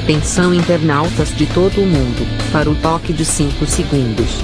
Atenção internautas de todo o mundo, para o toque de 5 segundos.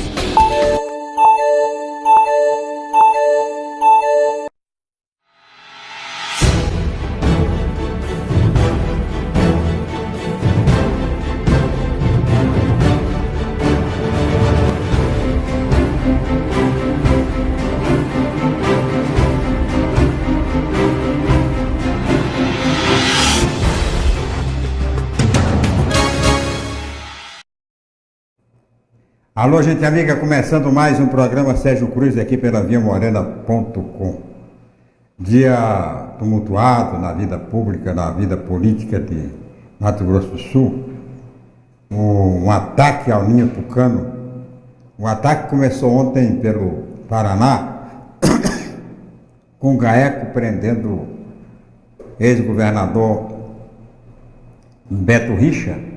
Alô, gente amiga, começando mais um programa Sérgio Cruz aqui pela viamorena.com. Dia tumultuado na vida pública, na vida política de Mato Grosso do Sul. Um ataque ao Ninho Tucano. O ataque começou ontem pelo Paraná, com o GAECO prendendo ex-governador Beto Richa.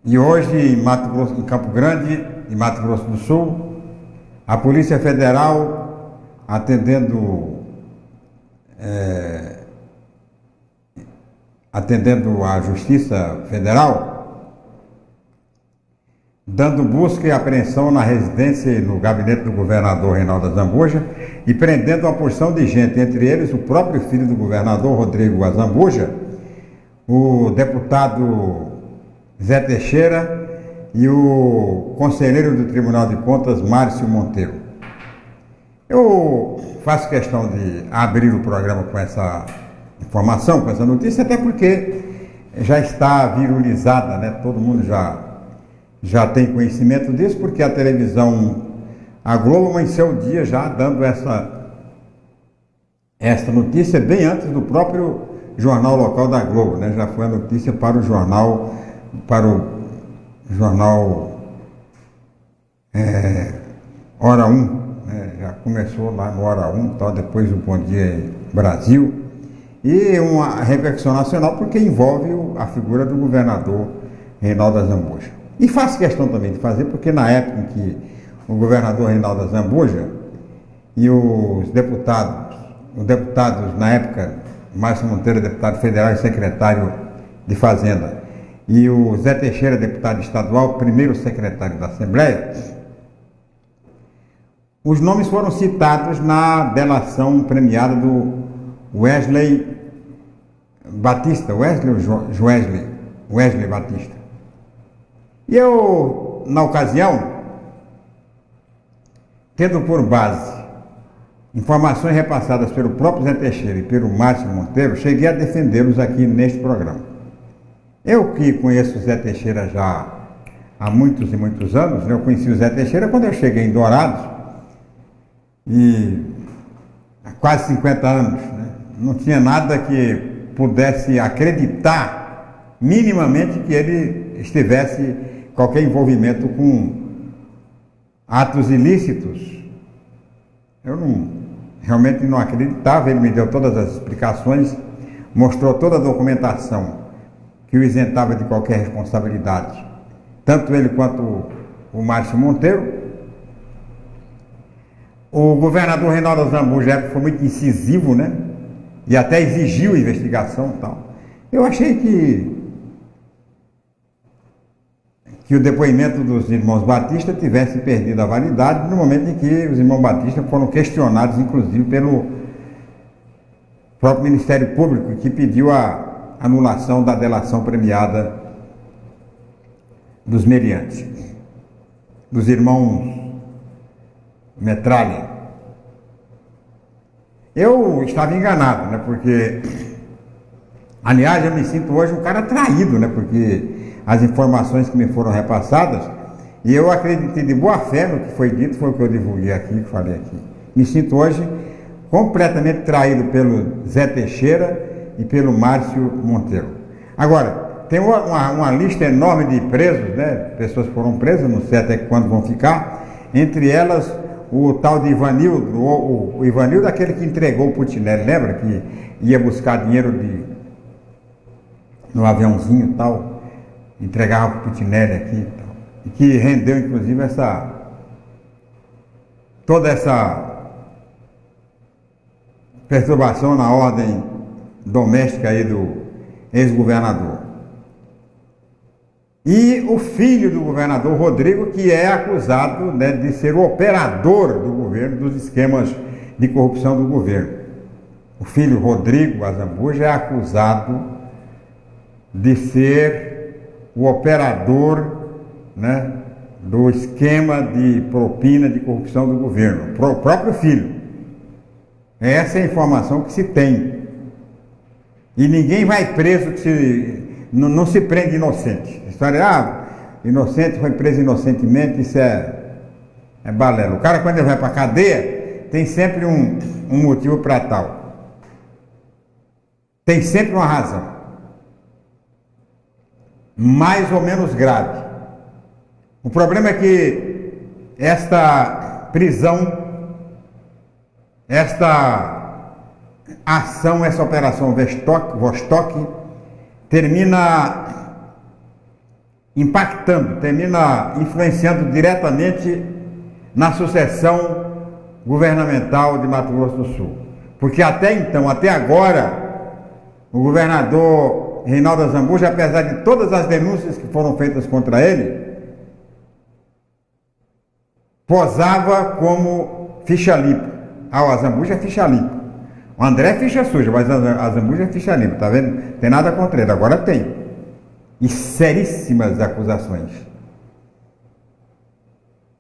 E hoje, em Campo Grande, em Mato Grosso do Sul, a Polícia Federal, atendendo a Justiça Federal, dando busca e apreensão na residência e no gabinete do governador Reinaldo Azambuja e prendendo uma porção de gente, entre eles o próprio filho do governador, Rodrigo Azambuja, o deputado Zé Teixeira e o conselheiro do Tribunal de Contas, Márcio Monteiro. Eu faço questão de abrir o programa com essa informação, com essa notícia, até porque já está viralizada, né? Todo mundo já tem conhecimento disso, porque a televisão, a Globo, amanheceu o dia já dando essa notícia bem antes do próprio jornal local da Globo, né? Já foi a notícia para o jornal Hora 1, né? Já começou lá no Hora 1, tal, depois o Bom Dia Brasil, e uma repercussão nacional porque envolve a figura do governador Reinaldo Azambuja. E faço questão também de fazer porque na época em que o governador Reinaldo Azambuja e os deputados na época, Márcio Monteiro, deputado federal e secretário de Fazenda, e o Zé Teixeira, deputado estadual, primeiro secretário da Assembleia, os nomes foram citados na delação premiada do Wesley Batista, Wesley Batista. E eu, na ocasião, tendo por base informações repassadas pelo próprio Zé Teixeira e pelo Márcio Monteiro, cheguei a defendê-los aqui neste programa. Eu que conheço o Zé Teixeira já há muitos e muitos anos, né? Eu conheci o Zé Teixeira quando eu cheguei em Dourados, e há quase 50 anos, né? Não tinha nada que pudesse acreditar minimamente que ele estivesse qualquer envolvimento com atos ilícitos. Eu realmente não acreditava. Ele me deu todas as explicações, mostrou toda a documentação que o isentava de qualquer responsabilidade, tanto ele quanto o Márcio Monteiro. O governador Reinaldo Azambuja foi muito incisivo, né? E até exigiu investigação e tal. Eu achei que o depoimento dos irmãos Batista tivesse perdido a validade no momento em que os irmãos Batista foram questionados, inclusive, pelo próprio Ministério Público, que pediu a anulação da delação premiada dos meliantes, dos irmãos Metralha. Eu estava enganado, né? Porque, aliás, eu me sinto hoje um cara traído, né? Porque as informações que me foram repassadas, e eu acreditei de boa fé no que foi dito, foi o que eu divulguei aqui, que falei aqui. Me sinto hoje completamente traído pelo Zé Teixeira e pelo Márcio Monteiro. Agora, tem uma lista enorme de presos, né? Pessoas que foram presas, não sei até quando vão ficar, entre elas o tal de Ivanildo, o Ivanildo, aquele que entregou o Putinelli, lembra? Que ia buscar dinheiro no aviãozinho e tal, entregava o Putinelli aqui e tal, e que rendeu inclusive toda essa perturbação na ordem doméstica aí ex-governador. E o filho do governador Rodrigo, que é acusado, né, de ser o operador do governo, dos esquemas de corrupção do governo. O filho Rodrigo Azambuja é acusado de ser o operador, né, do esquema de propina de corrupção do governo, o próprio filho. Essa é a informação que se tem. E ninguém vai preso não se prende inocente. A história, inocente foi preso inocentemente, isso é balela. O cara, quando ele vai para a cadeia, tem sempre um motivo para tal. Tem sempre uma razão. Mais ou menos grave. O problema é que esta prisão, esta ação, essa operação Vostok, termina impactando, termina influenciando diretamente na sucessão governamental de Mato Grosso do Sul. Porque até então, até agora, o governador Reinaldo Azambuja, apesar de todas as denúncias que foram feitas contra ele, posava como ficha limpa. O Azambuja é ficha limpa. O André é ficha suja, mas a Azambuja é ficha limpa, tá vendo? Não tem nada contra ele, agora tem. E seríssimas acusações.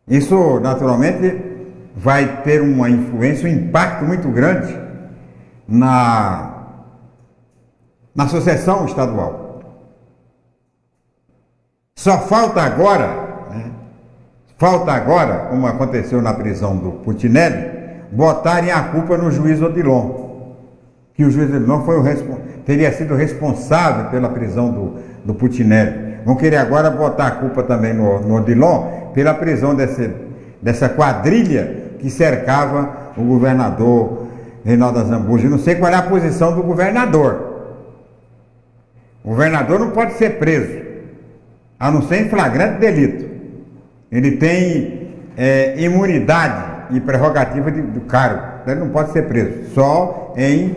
Isso, naturalmente, vai ter uma influência, um impacto muito grande na sucessão estadual. Só falta agora, como aconteceu na prisão do Putinelli, botarem a culpa no juiz Odilon. Que o juiz Odilon teria sido responsável pela prisão do Putinelli. Vão querer agora botar a culpa também no Odilon pela prisão dessa quadrilha que cercava o governador Reinaldo Azambuja. Não sei qual é a posição do governador. O governador não pode ser preso, a não ser em flagrante delito. Ele tem imunidade e prerrogativa do cargo. Ele não pode ser preso, só em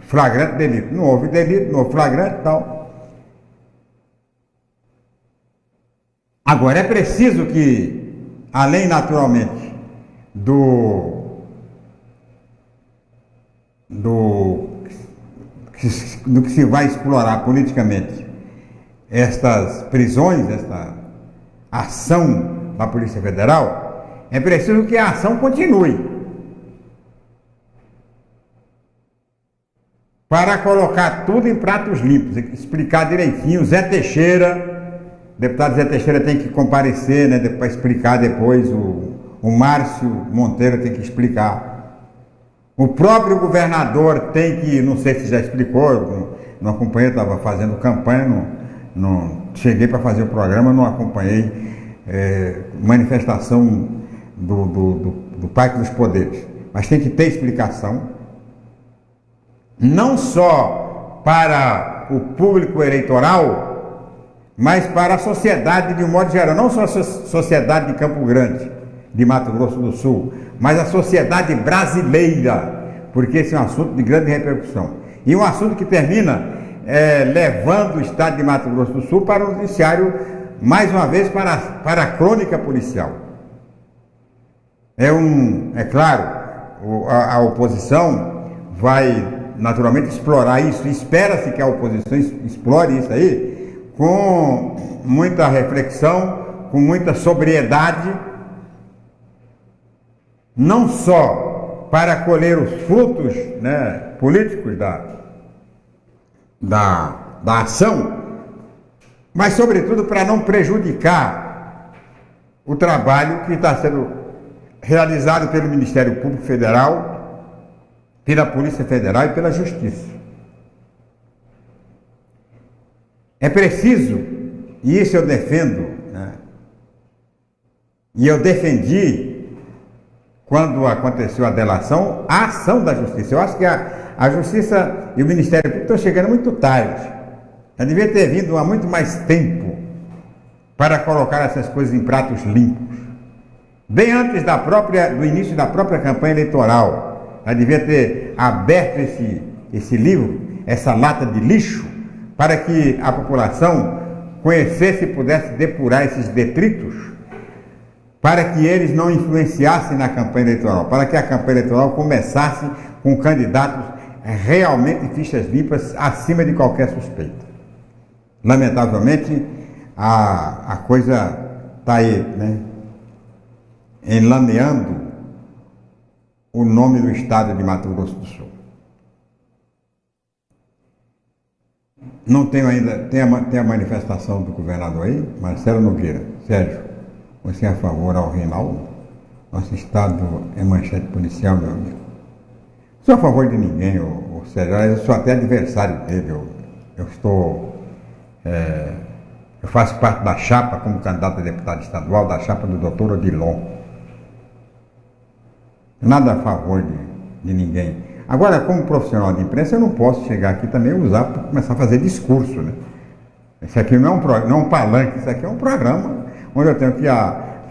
flagrante delito. Não houve delito, não houve flagrante e tal. Agora, é preciso que, além naturalmente do que se vai explorar politicamente estas prisões, esta ação da Polícia Federal, é preciso que a ação continue. Para colocar tudo em pratos limpos, explicar direitinho. Zé Teixeira, o deputado Zé Teixeira tem que comparecer, né, para explicar depois, o Márcio Monteiro tem que explicar. O próprio governador tem que, não sei se já explicou, não acompanhei, estava fazendo campanha, não cheguei para fazer o programa, não acompanhei manifestação do Parque dos Poderes. Mas tem que ter explicação. Não só para o público eleitoral, mas para a sociedade de um modo geral, não só a sociedade de Campo Grande, de Mato Grosso do Sul, mas a sociedade brasileira, porque esse é um assunto de grande repercussão. E um assunto que termina levando o estado de Mato Grosso do Sul para o noticiário, mais uma vez, para a crônica policial. É claro, a oposição vai naturalmente explorar isso, espera-se que a oposição explore isso aí com muita reflexão, com muita sobriedade, não só para colher os frutos, né, políticos da ação, mas sobretudo para não prejudicar o trabalho que está sendo realizado pelo Ministério Público Federal, pela Polícia Federal e pela Justiça. É preciso, e isso eu defendo, né, e eu defendi quando aconteceu a delação, a ação da Justiça. Eu acho que a Justiça e o Ministério Público estão chegando muito tarde. Já devia ter vindo há muito mais tempo para colocar essas coisas em pratos limpos. Bem antes do início da própria campanha eleitoral. Já devia ter aberto esse livro, essa lata de lixo, para que a população conhecesse e pudesse depurar esses detritos, para que eles não influenciassem na campanha eleitoral, para que a campanha eleitoral começasse com candidatos realmente fichas limpas, acima de qualquer suspeita. Lamentavelmente, a coisa está aí, né, enlameando o nome do estado de Mato Grosso do Sul. Não tenho ainda, tem a manifestação do governador aí, Marcelo Nogueira. Sérgio, você é a favor ao Reinaldo? Nosso estado é manchete policial, meu amigo. Não sou a favor de ninguém, o Sérgio, eu sou até adversário dele. Eu faço parte da chapa, como candidato a deputado estadual, da chapa do Dr. Odilon. Nada a favor de ninguém. Agora, como profissional de imprensa, eu não posso chegar aqui também e usar para começar a fazer discurso, né? Isso aqui não é um palanque, isso aqui é um programa onde eu tenho que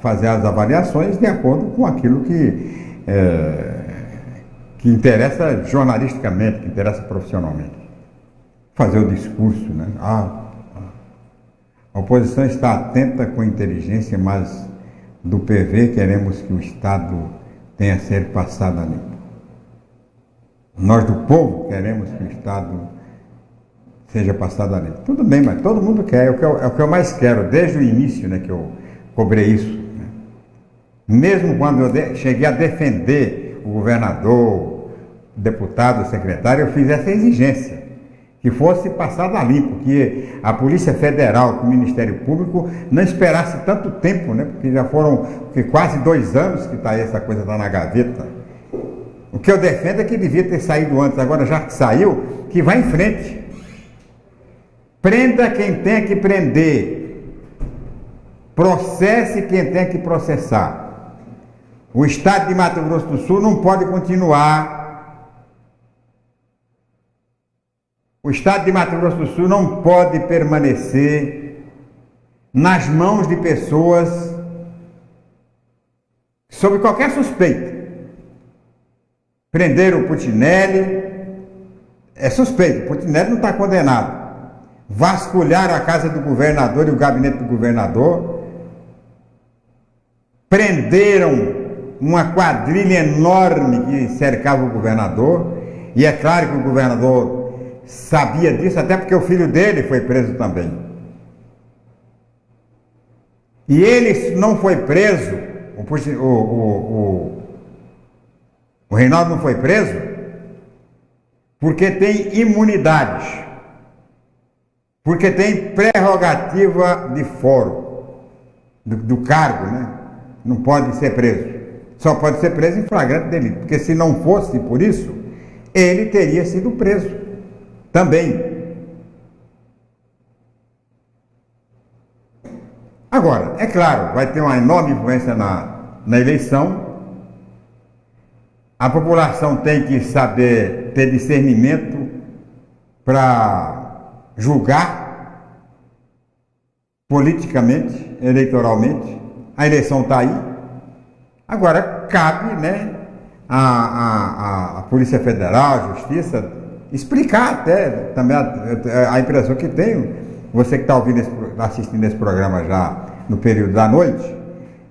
fazer as avaliações de acordo com aquilo que interessa jornalisticamente, que interessa profissionalmente. Fazer o discurso, né? A oposição está atenta com inteligência, mas do PV queremos que o Estado tenha a ser passado a limpo. Nós do povo queremos que o Estado seja passado a limpo. Tudo bem, mas todo mundo quer, é o que eu mais quero, desde o início, né, que eu cobrei isso. Né? Mesmo quando eu cheguei a defender o governador, o deputado, o secretário, eu fiz essa exigência, que fosse passado a limpo, que a Polícia Federal, que o Ministério Público não esperasse tanto tempo, né, porque já foram quase 2 anos que está aí, essa coisa está na gaveta. O que eu defendo é que devia ter saído antes, agora já que saiu, que vá em frente. Prenda quem tem que prender. Processe quem tem que processar. O Estado de Mato Grosso do Sul não pode continuar. O Estado de Mato Grosso do Sul não pode permanecer nas mãos de pessoas sob qualquer suspeita. Prenderam o Putinelli, é suspeito, o Putinelli não está condenado. Vasculharam a casa do governador e o gabinete do governador, prenderam uma quadrilha enorme que cercava o governador, e é claro que o governador sabia disso, até porque o filho dele foi preso também. E ele não foi preso, o Reinaldo não foi preso porque tem imunidade, porque tem prerrogativa de foro, do cargo, né? Não pode ser preso. Só pode ser preso em flagrante delito, porque se não fosse por isso, ele teria sido preso também. Agora, é claro, vai ter uma enorme influência na eleição. A população tem que saber ter discernimento para julgar politicamente, eleitoralmente. A eleição está aí. Agora cabe, né, a Polícia Federal, a Justiça, explicar até, também a impressão que tenho, você que está assistindo esse programa já no período da noite,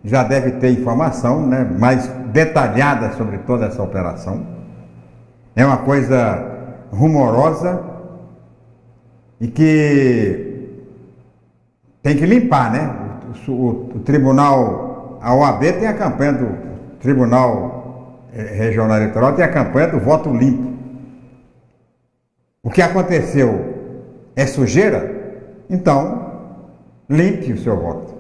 já deve ter informação, né, mais detalhada sobre toda essa operação. É uma coisa rumorosa e que tem que limpar, né? O tribunal, a OAB tem a campanha do Tribunal Regional Eleitoral, tem a campanha do voto limpo. O que aconteceu é sujeira? Então, limpe o seu voto.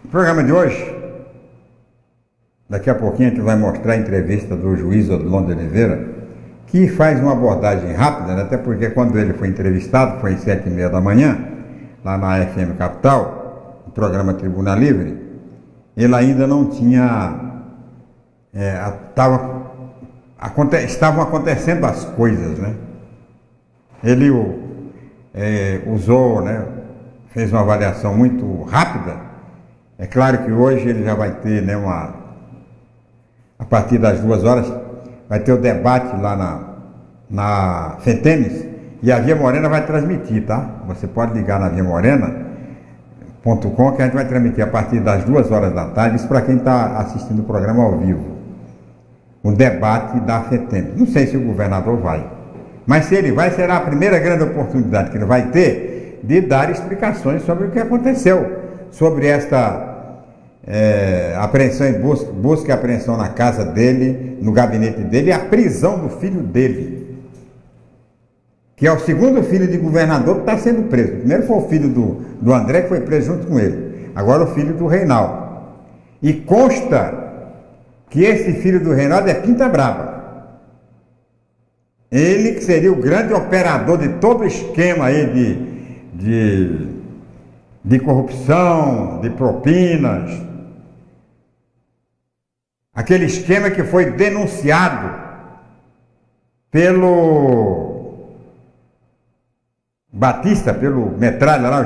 O programa de hoje, daqui a pouquinho a gente vai mostrar a entrevista do juiz Odilon de Oliveira, que faz uma abordagem rápida, né? Até porque quando ele foi entrevistado, foi às 7h30 da manhã, lá na FM Capital, no programa Tribuna Livre, ele ainda não tinha... estavam acontecendo as coisas, né? Ele usou, né? Fez uma avaliação muito rápida. É claro que hoje ele já vai ter, né, a partir das 2 horas, vai ter o debate lá na FETEMES, e a Via Morena vai transmitir, tá? Você pode ligar na viamorena.com que a gente vai transmitir a partir das 2 horas da tarde, isso para quem está assistindo o programa ao vivo. O debate da FETEMES. Não sei se o governador vai, mas se ele vai, será a primeira grande oportunidade que ele vai ter de dar explicações sobre o que aconteceu, sobre esta apreensão e busca e apreensão na casa dele, no gabinete dele, e a prisão do filho dele, que é o segundo filho de governador que está sendo preso. O primeiro foi o filho do André, que foi preso junto com ele. Agora o filho do Reinaldo. E consta que esse filho do Reinaldo é Pinta Brava. Ele que seria o grande operador de todo o esquema aí de corrupção, de propinas. Aquele esquema que foi denunciado pelo Batista, pelo metralha lá,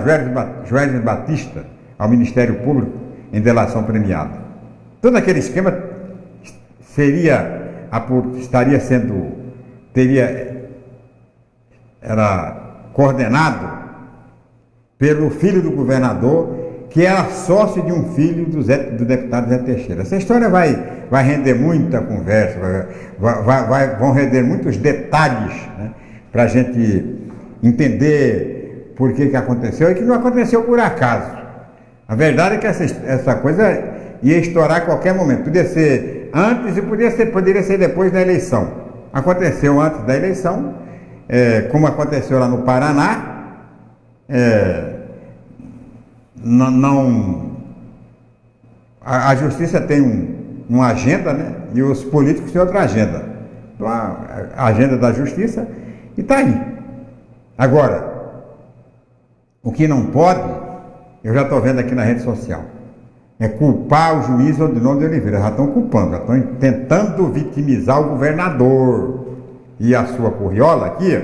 Joelson Batista, ao Ministério Público em delação premiada. Todo aquele esquema era coordenado pelo filho do governador, que era sócio de um filho do deputado Zé Teixeira. Essa história vai render muita conversa, vão render muitos detalhes, né, para a gente entender por que aconteceu, e que não aconteceu por acaso. A verdade é que essa coisa ia estourar a qualquer momento. Podia ser antes e poderia ser depois da eleição. Aconteceu antes da eleição, como aconteceu lá no Paraná. A justiça tem uma agenda, né? E os políticos têm outra agenda. Então, a agenda da justiça está aí. Agora, o que não pode, eu já estou vendo aqui na rede social, é culpar o juiz Odilon de Oliveira. Já estão culpando, já estão tentando vitimizar o governador e a sua curriola aqui,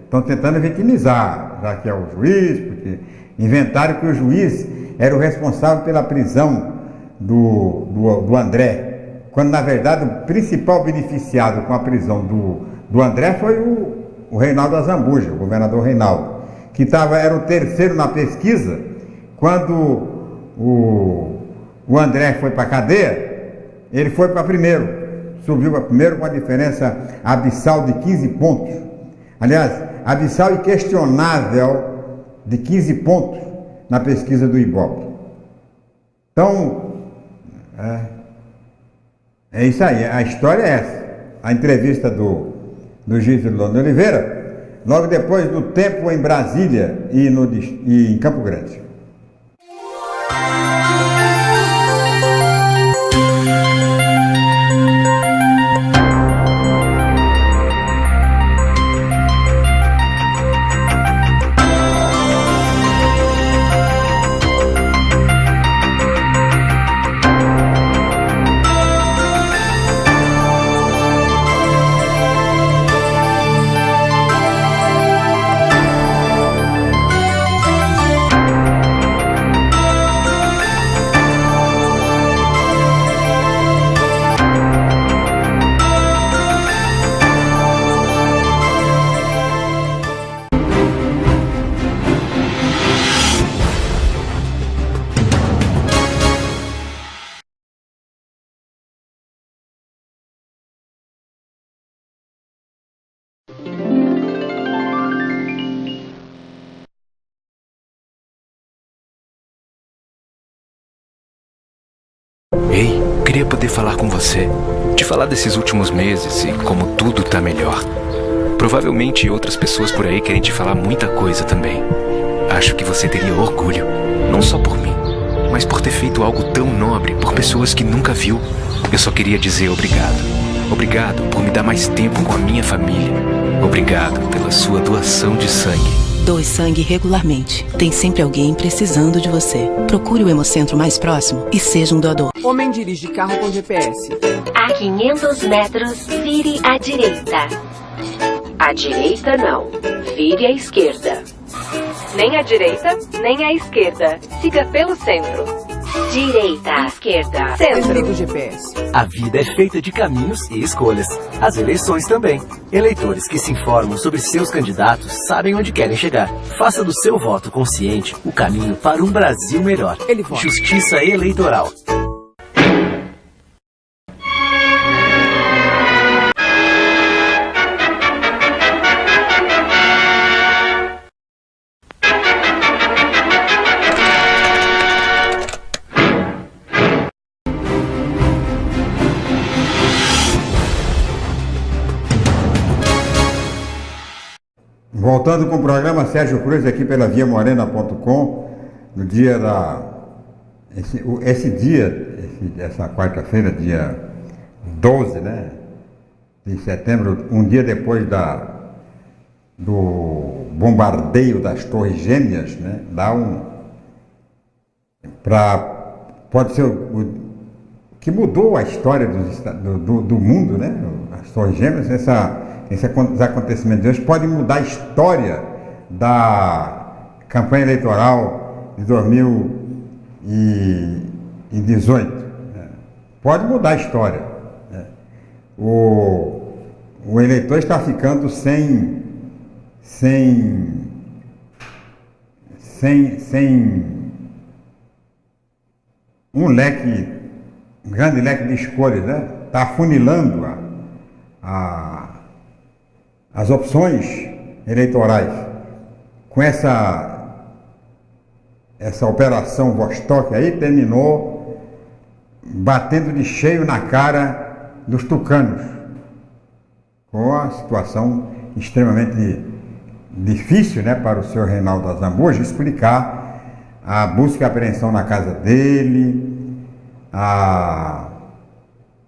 estão tentando vitimizar, já que é o juiz, porque inventaram que o juiz era o responsável pela prisão do André, quando na verdade o principal beneficiado com a prisão do André foi o Reinaldo Azambuja, o governador Reinaldo, que era o terceiro na pesquisa. Quando o André foi para a cadeia, ele foi para primeiro, subiu para primeiro com a diferença abissal de 15 pontos. Aliás, abissal e questionável de 15 pontos na pesquisa do Ibope. Então, é isso aí, a história é essa. A entrevista do juiz Odilon de Oliveira, logo depois do tempo em Brasília e em Campo Grande. Ei, queria poder falar com você, te falar desses últimos meses e como tudo tá melhor. Provavelmente outras pessoas por aí querem te falar muita coisa também. Acho que você teria orgulho, não só por mim, mas por ter feito algo tão nobre por pessoas que nunca viu. Eu só queria dizer obrigado. Obrigado por me dar mais tempo com a minha família. Obrigado pela sua doação de sangue. Doe sangue regularmente. Tem sempre alguém precisando de você. Procure o Hemocentro mais próximo e seja um doador. Homem dirige carro com GPS. A 500 metros, vire à direita. À direita não, vire à esquerda. Nem à direita, nem à esquerda. Siga pelo centro. direita, esquerda, Desliga centro. o GPS. A vida é feita de caminhos e escolhas. As eleições também. Eleitores que se informam sobre seus candidatos sabem onde querem chegar. Faça do seu voto consciente o caminho para um Brasil melhor. Ele vota. Justiça Eleitoral. Voltando com o programa Sérgio Cruz aqui pela viamorena.com, no dia essa quarta-feira, dia 12, né, de setembro, um dia depois do bombardeio das Torres Gêmeas, né, pode ser o que mudou a história do mundo, né, as Torres Gêmeas, esses acontecimentos de hoje podem mudar a história da campanha eleitoral de 2018. Né? Pode mudar a história. Né? O eleitor está ficando sem um grande leque de escolhas, né? Está afunilando as opções eleitorais com essa operação Vostok aí terminou batendo de cheio na cara dos tucanos, com a situação extremamente difícil, né, para o senhor Reinaldo Azambuja explicar a busca e apreensão na casa dele,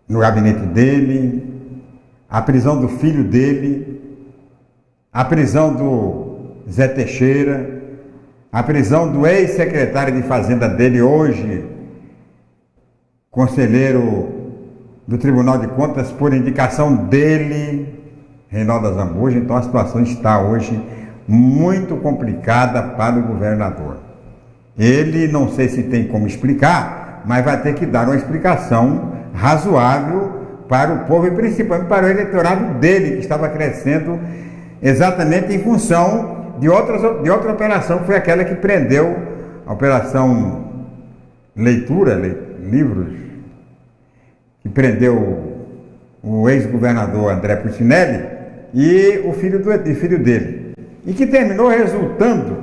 no gabinete dele, a prisão do filho dele, a prisão do Zé Teixeira, a prisão do ex-secretário de Fazenda dele, hoje conselheiro do Tribunal de Contas, por indicação dele, Reinaldo Azambuja. Então a situação está hoje muito complicada para o governador. Ele, não sei se tem como explicar, mas vai ter que dar uma explicação razoável para o povo e principalmente para o eleitorado dele, que estava crescendo exatamente em função de outra operação, que foi aquela que prendeu a Operação Leitura, Livros, que prendeu o ex-governador André Puccinelli e o filho dele, e que terminou resultando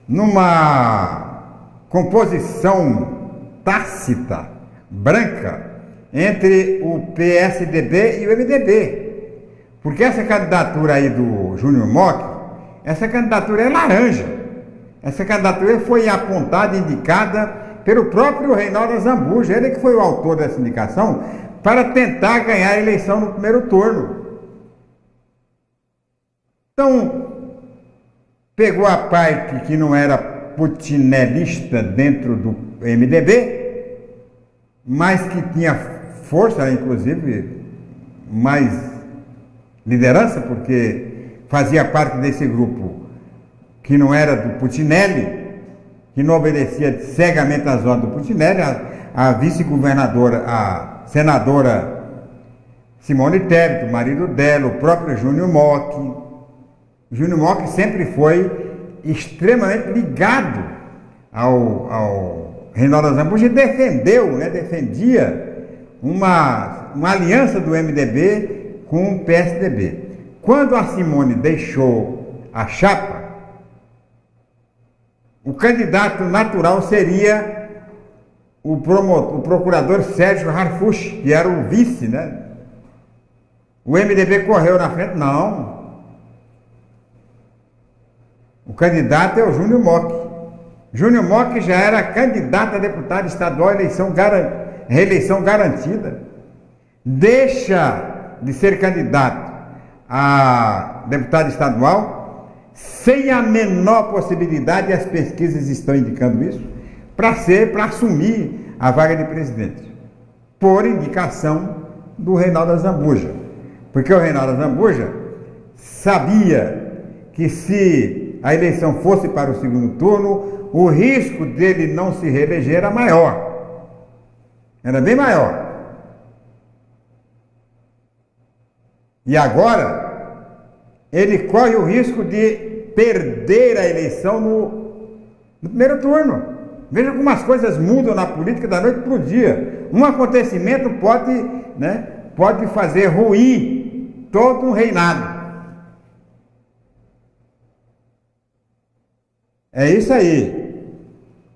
numa composição tácita, branca, entre o PSDB e o MDB. Porque essa candidatura aí do Júnior Mock, essa candidatura é laranja. Essa candidatura foi apontada e indicada pelo próprio Reinaldo Azambuja, ele que foi o autor dessa indicação, para tentar ganhar a eleição no primeiro turno. Então, pegou a parte que não era putinelista dentro do MDB, mas que tinha força, inclusive, mais liderança, porque fazia parte desse grupo que não era do Puccinelli, que não obedecia cegamente às ordens do Puccinelli, a vice-governadora, a senadora Simone Tebet, o marido dela, o próprio Júnior Mock. Júnior Mock sempre foi extremamente ligado ao Reinaldo Azambuja e defendia uma aliança do MDB com o PSDB. Quando a Simone deixou a chapa, o candidato natural seria o procurador Sérgio Harfuch, que era o vice, né? O MDB correu na frente, não. O candidato é o Júnior Mock. Júnior Mock já era candidato a deputado estadual, reeleição garantida. Deixa de ser candidato a deputado estadual sem a menor possibilidade, e as pesquisas estão indicando isso, para assumir a vaga de presidente, por indicação do Reinaldo Azambuja. Porque o Reinaldo Azambuja sabia que se a eleição fosse para o segundo turno, o risco dele não se reeleger era maior. Era bem maior. E agora, ele corre o risco de perder a eleição no primeiro turno. Veja como as coisas mudam na política da noite para o dia. Um acontecimento pode fazer ruir todo um reinado. É isso aí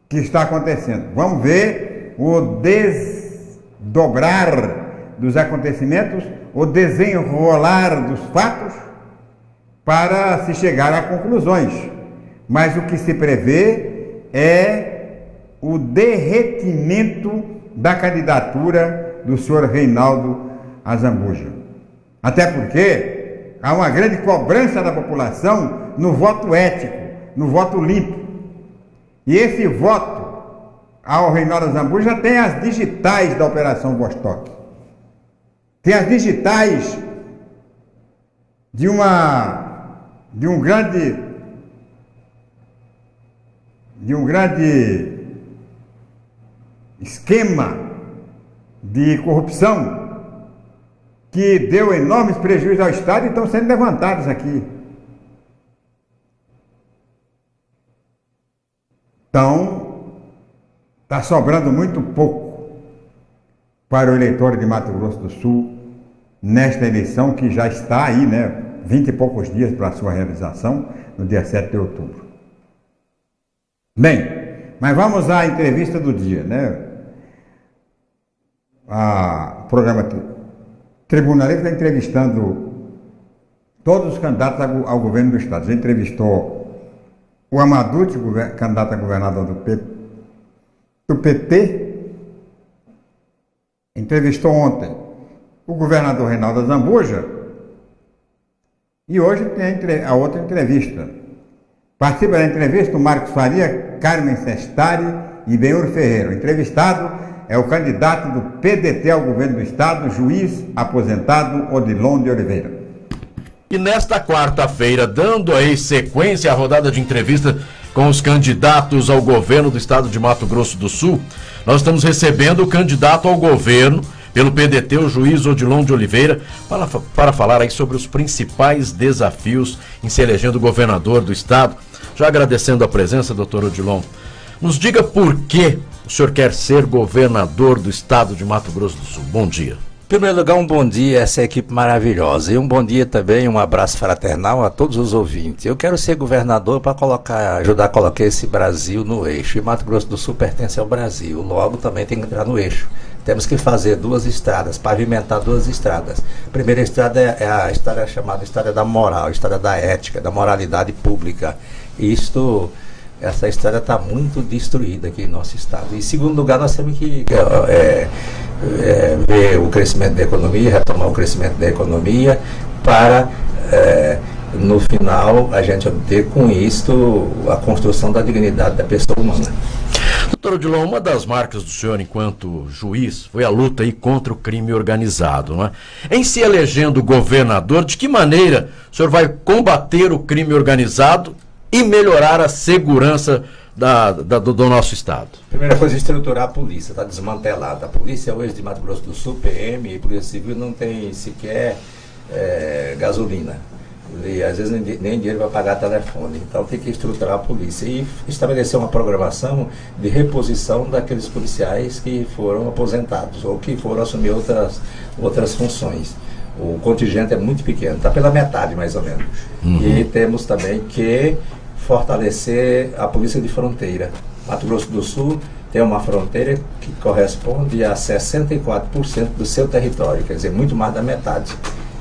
que está acontecendo. Vamos ver o desdobrar dos acontecimentos, o desenrolar dos fatos para se chegar a conclusões. Mas o que se prevê é o derretimento da candidatura do senhor Reinaldo Azambuja. Até porque há uma grande cobrança da população no voto ético, no voto limpo. E esse voto ao Reinaldo Azambuja tem as digitais da Operação Vostok. Tem as digitais de um grande esquema de corrupção que deu enormes prejuízos ao Estado e estão sendo levantados aqui. Então, está sobrando muito pouco para o eleitor de Mato Grosso do Sul nesta eleição que já está aí, 20 e poucos dias para a sua realização, no dia 7 de outubro. Bem, mas vamos à entrevista do dia, O programa Tribunalista está entrevistando todos os candidatos ao governo do Estado. Já entrevistou o Amaduti, candidato a governador do PT, entrevistou ontem o governador Reinaldo Azambuja e hoje tem a outra entrevista. Participa da entrevista o Marcos Faria, Carmen Sestari e Benhur Ferreira. O entrevistado é o candidato do PDT ao governo do Estado, juiz aposentado Odilon de Oliveira. E nesta quarta-feira, dando aí sequência à rodada de entrevista com os candidatos ao governo do Estado de Mato Grosso do Sul, nós estamos recebendo o candidato ao governo pelo PDT, o juiz Odilon de Oliveira, para falar aí sobre os principais desafios em se elegendo governador do Estado. Já agradecendo a presença, doutor Odilon, nos diga por que o senhor quer ser governador do Estado de Mato Grosso do Sul. Bom dia. Em primeiro lugar, um bom dia a essa equipe maravilhosa e um bom dia também, um abraço fraternal a todos os ouvintes. Eu quero ser governador para ajudar a colocar esse Brasil no eixo, e Mato Grosso do Sul pertence ao Brasil, logo também tem que entrar no eixo. Temos que fazer 2 estradas, pavimentar 2 estradas. A primeira estrada é a estrada chamada estrada da moral, a estrada da ética, da moralidade pública. Essa estrada está muito destruída aqui no nosso estado. Em segundo lugar, nós temos que ver o crescimento da economia, retomar o crescimento da economia para, no final, a gente obter com isto a construção da dignidade da pessoa humana. Doutor Odilon, uma das marcas do senhor enquanto juiz foi a luta aí contra o crime organizado, não é? Em se elegendo governador, de que maneira o senhor vai combater o crime organizado e melhorar a segurança do nosso Estado? Primeira coisa é estruturar a polícia, está desmantelada. A polícia hoje de Mato Grosso do Sul, PM e Polícia Civil não tem sequer gasolina. E às vezes nem dinheiro para pagar telefone. Então tem que estruturar a polícia e estabelecer uma programação de reposição daqueles policiais que foram aposentados ou que foram assumir outras funções. O contingente é muito pequeno, está pela metade mais ou menos. E temos também que fortalecer a polícia de fronteira. Mato Grosso do Sul tem uma fronteira que corresponde a 64% do seu território, quer dizer, muito mais da metade.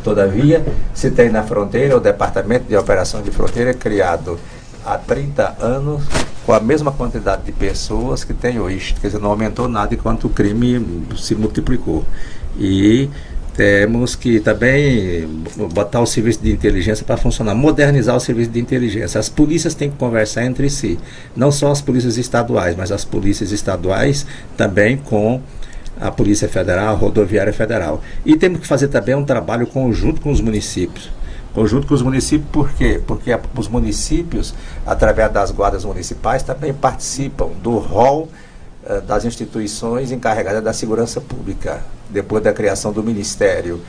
Todavia, se tem na fronteira o Departamento de Operação de Fronteira criado há 30 anos com a mesma quantidade de pessoas que tem hoje, quer dizer, não aumentou nada enquanto o crime se multiplicou. E temos que também botar o serviço de inteligência para funcionar, modernizar o serviço de inteligência. As polícias têm que conversar entre si, não só as polícias estaduais, mas as polícias estaduais também com a Polícia Federal, a Rodoviária Federal. E temos que fazer também um trabalho conjunto com os municípios, Conjunto com os municípios, por quê? Porque os municípios, através das guardas municipais, também participam do rol das instituições encarregadas da segurança pública. Depois da criação do Ministério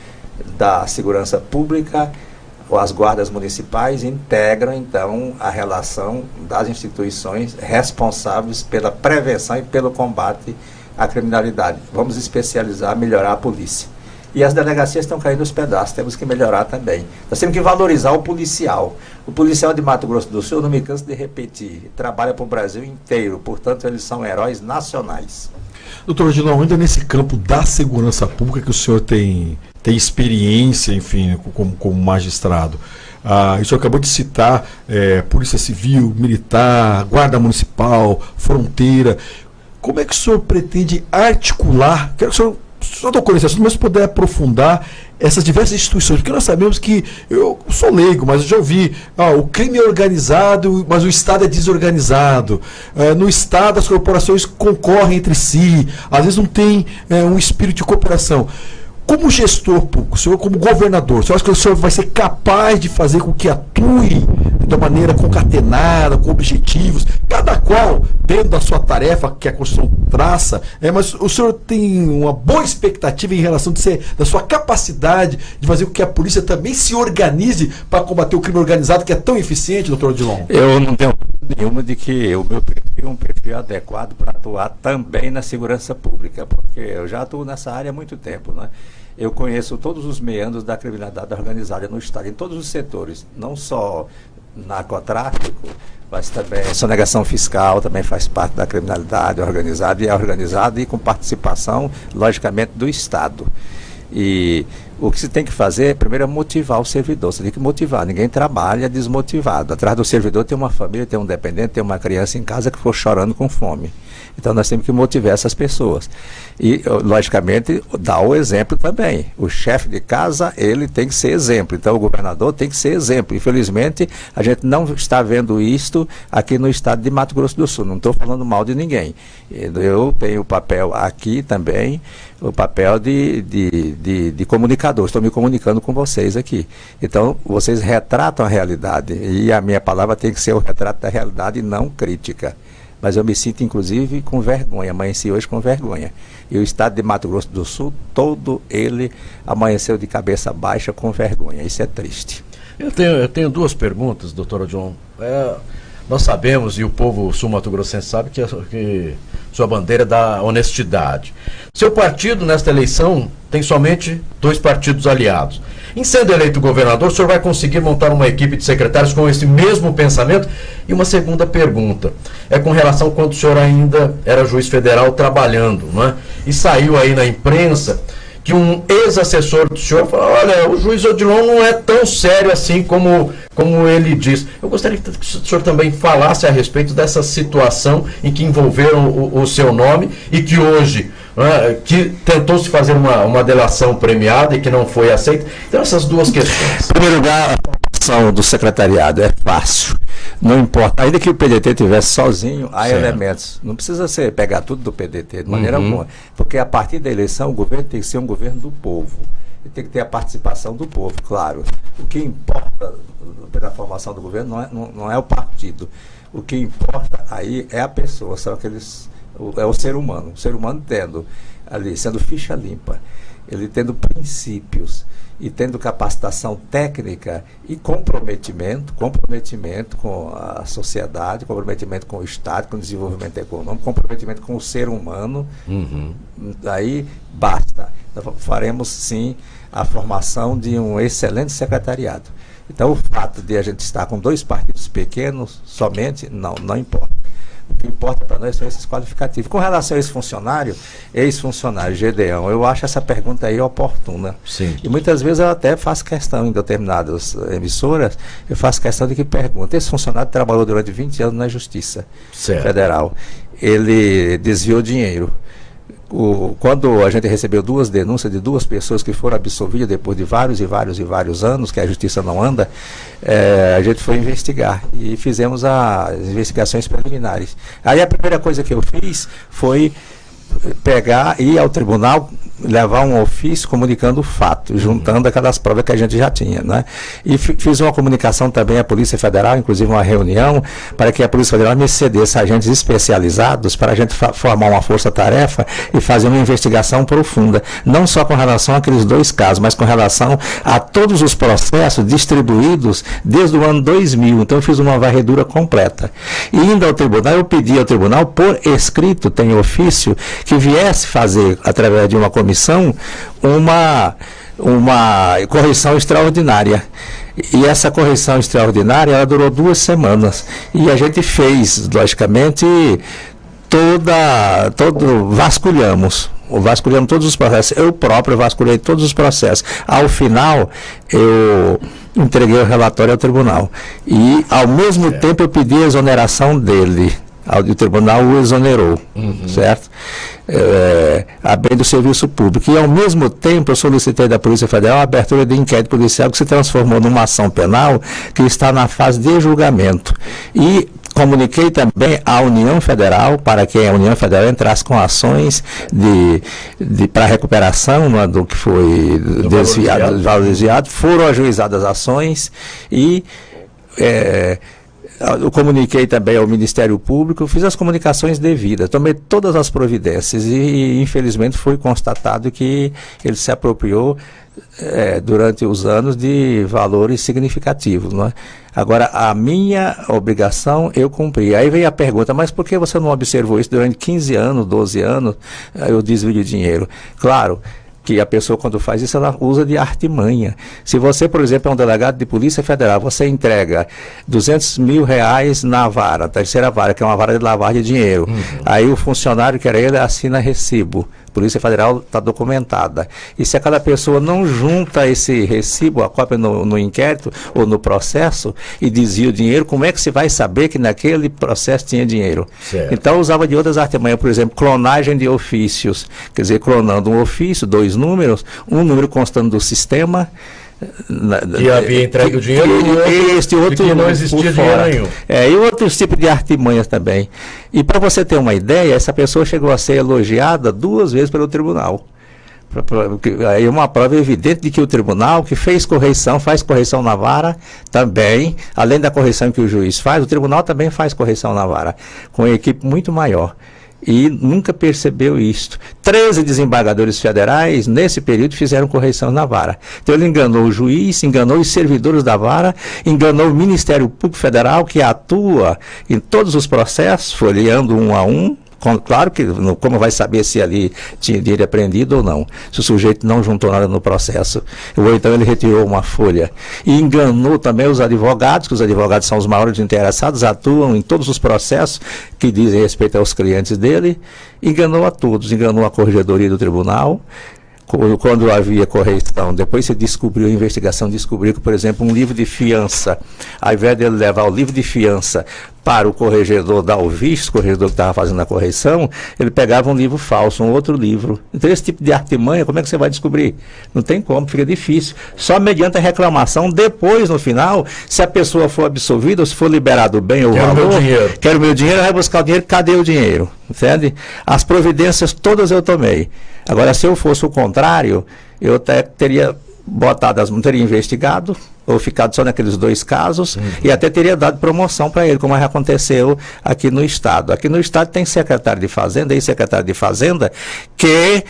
da Segurança Pública, as guardas municipais integram, então, a relação das instituições responsáveis pela prevenção e pelo combate à criminalidade. Vamos especializar, melhorar a polícia. E as delegacias estão caindo aos pedaços, temos que melhorar também. Nós temos que valorizar o policial. O policial de Mato Grosso do Sul, eu não me canso de repetir, trabalha para o Brasil inteiro, portanto, eles são heróis nacionais. Doutor Odilon, ainda nesse campo da segurança pública que o senhor tem experiência, enfim, como magistrado, o senhor acabou de citar Polícia Civil, Militar, Guarda Municipal, Fronteira. Como é que o senhor pretende articular? Quero que o senhor só tocou nesse assunto, mas se puder aprofundar essas diversas instituições, porque nós sabemos que, eu sou leigo, mas eu já ouvi, o crime é organizado, mas o Estado é desorganizado. No Estado as corporações concorrem entre si, às vezes não tem um espírito de cooperação. Como gestor público, o senhor como governador, o senhor acha que o senhor vai ser capaz de fazer com que atue de uma maneira concatenada, com objetivos, cada qual dentro da sua tarefa que a Constituição traça, mas o senhor tem uma boa expectativa em relação da sua capacidade de fazer com que a polícia também se organize para combater o crime organizado, que é tão eficiente, doutor Odilon? Eu não tenho nenhuma de que o meu perfil é um perfil adequado para atuar também na segurança pública, porque eu já atuo nessa área há muito tempo, né? Eu conheço todos os meandros da criminalidade organizada no Estado, em todos os setores, não só narcotráfico, mas também sonegação fiscal, também faz parte da criminalidade organizada, e é organizada e com participação, logicamente, do Estado. E o que se tem que fazer, primeiro, é motivar o servidor. Você tem que motivar. Ninguém trabalha desmotivado. Atrás do servidor tem uma família, tem um dependente, tem uma criança em casa que for chorando com fome. Então nós temos que motivar essas pessoas. E, logicamente, dar o exemplo também. O chefe de casa, ele tem que ser exemplo. Então o governador tem que ser exemplo. Infelizmente, a gente não está vendo isto aqui no estado de Mato Grosso do Sul. Não estou falando mal de ninguém. Eu tenho o papel aqui também, o papel de comunicador. Estou me comunicando com vocês aqui. Então, vocês retratam a realidade. E a minha palavra tem que ser o retrato da realidade e não crítica. Mas eu me sinto, inclusive, com vergonha. Amanheci hoje com vergonha. E o estado de Mato Grosso do Sul, todo ele amanheceu de cabeça baixa com vergonha. Isso é triste. Eu tenho duas perguntas, doutor Odilon. Nós sabemos, e o povo sul-mato-grossense sabe, que sua bandeira é da honestidade. Seu partido, nesta eleição, tem somente 2 partidos aliados. Em sendo eleito governador, o senhor vai conseguir montar uma equipe de secretários com esse mesmo pensamento? E uma segunda pergunta, com relação a quando o senhor ainda era juiz federal trabalhando, não é? E saiu aí na imprensa que um ex-assessor do senhor falou: olha, o juiz Odilon não é tão sério assim como ele diz. Eu gostaria que o senhor também falasse a respeito dessa situação em que envolveram o seu nome e que hoje, que tentou-se fazer uma delação premiada e que não foi aceita. Então, essas duas questões. Em primeiro lugar, a formação do secretariado é fácil. Não importa, ainda que o PDT estivesse sozinho, há elementos. Não precisa pegar tudo do PDT, de maneira alguma. Porque a partir da eleição, o governo tem que ser um governo do povo. E tem que ter a participação do povo, claro. O que importa pela formação do governo não é o partido. O que importa aí é a pessoa, são é o ser humano. O ser humano sendo ficha limpa, ele tendo princípios e tendo capacitação técnica e comprometimento com a sociedade, comprometimento com o Estado, com o desenvolvimento econômico, comprometimento com o ser humano, aí basta. Então, faremos sim a formação de um excelente secretariado. Então o fato de a gente estar com 2 partidos pequenos somente, não importa. O que importa para nós são esses qualificativos. Com relação a esse ex-funcionário, Gedeão, eu acho essa pergunta aí oportuna. Sim. E muitas vezes eu até faço questão, em determinadas emissoras, eu faço questão de que pergunta. Esse funcionário trabalhou durante 20 anos na Justiça Federal. Ele desviou dinheiro. Quando a gente recebeu 2 denúncias de 2 pessoas que foram absolvidas depois de vários anos, que a justiça não anda, a gente foi investigar e fizemos as investigações preliminares. Aí a primeira coisa que eu fiz foi ir ao tribunal levar um ofício comunicando o fato, juntando aquelas provas que a gente já tinha, né? E fiz uma comunicação também à Polícia Federal, inclusive uma reunião, para que a Polícia Federal me cedesse agentes especializados para a gente formar uma força-tarefa e fazer uma investigação profunda, não só com relação àqueles 2 casos, mas com relação a todos os processos distribuídos desde o ano 2000. Então eu fiz uma varredura completa. E indo ao tribunal, eu pedi ao tribunal, por escrito, tem ofício, que viesse fazer, através de uma comissão, uma correção extraordinária. E essa correção extraordinária, ela durou 2 semanas. E a gente fez, logicamente, vasculhamos todos os processos. Eu próprio vasculhei todos os processos. Ao final, eu entreguei o relatório ao tribunal. E, ao mesmo tempo, eu pedi a exoneração dele. O tribunal o exonerou, certo? A bem do serviço público. E, ao mesmo tempo, eu solicitei da Polícia Federal a abertura de inquérito policial que se transformou numa ação penal que está na fase de julgamento. E comuniquei também à União Federal, para que a União Federal entrasse com ações para recuperação, né, do que foi desviado. Foram ajuizadas ações e eu comuniquei também ao Ministério Público, fiz as comunicações devidas, tomei todas as providências e infelizmente foi constatado que ele se apropriou durante os anos de valores significativos, não é? Agora, a minha obrigação eu cumpri. Aí vem a pergunta, mas por que você não observou isso durante 15 anos, 12 anos, eu desvio de dinheiro? Claro que a pessoa, quando faz isso, ela usa de artimanha. Se você, por exemplo, é um delegado de Polícia Federal, você entrega R$200 mil na vara, a terceira vara, que é uma vara de lavagem de dinheiro. Aí o funcionário, que era ele, assina recibo. Polícia Federal está documentada. E se aquela pessoa não junta esse recibo, a cópia no inquérito ou no processo, e desvia o dinheiro, como é que se vai saber que naquele processo tinha dinheiro? Certo. Então eu usava de outras artimanhas, por exemplo, clonagem de ofícios. Quer dizer, clonando um ofício, 2 números, um número constando do sistema, que havia entregue o dinheiro e que não existia dinheiro nenhum. E outros tipos de artimanhas também. E para você ter uma ideia, essa pessoa chegou a ser elogiada 2 vezes pelo tribunal. Aí uma prova evidente de que o tribunal, que fez correição, faz correição na vara também, além da correção que o juiz faz, o tribunal também faz correição na vara, com uma equipe muito maior. E nunca percebeu isto. 13 desembargadores federais, nesse período, fizeram correção na vara. Então ele enganou o juiz, enganou os servidores da vara, enganou o Ministério Público Federal, que atua em todos os processos, folheando um a um. Claro que, como vai saber se ali tinha dinheiro apreendido ou não, se o sujeito não juntou nada no processo, ou então ele retirou uma folha. E enganou também os advogados, que os advogados são os maiores interessados, atuam em todos os processos que dizem respeito aos clientes dele, enganou a todos, enganou a corregedoria do tribunal. Quando havia correção, depois se descobriu, a investigação descobriu que, por exemplo, um livro de fiança, ao invés dele levar o livro de fiança para o corregedor dar o visto, o corregedor que estava fazendo a correção, ele pegava um livro falso, um outro livro. Então, esse tipo de artimanha, como é que você vai descobrir? Não tem como, fica difícil. Só mediante a reclamação, depois, no final, se a pessoa for absolvida, ou se for liberado o bem ou o valor, quero meu dinheiro, vai buscar o dinheiro, cadê o dinheiro? Entende? As providências todas eu tomei. Agora, se eu fosse o contrário, eu até teria não teria investigado, ou ficado só naqueles 2 casos, e até teria dado promoção para ele, como já aconteceu aqui no Estado. Aqui no Estado tem secretário de Fazenda, e secretário de Fazenda, que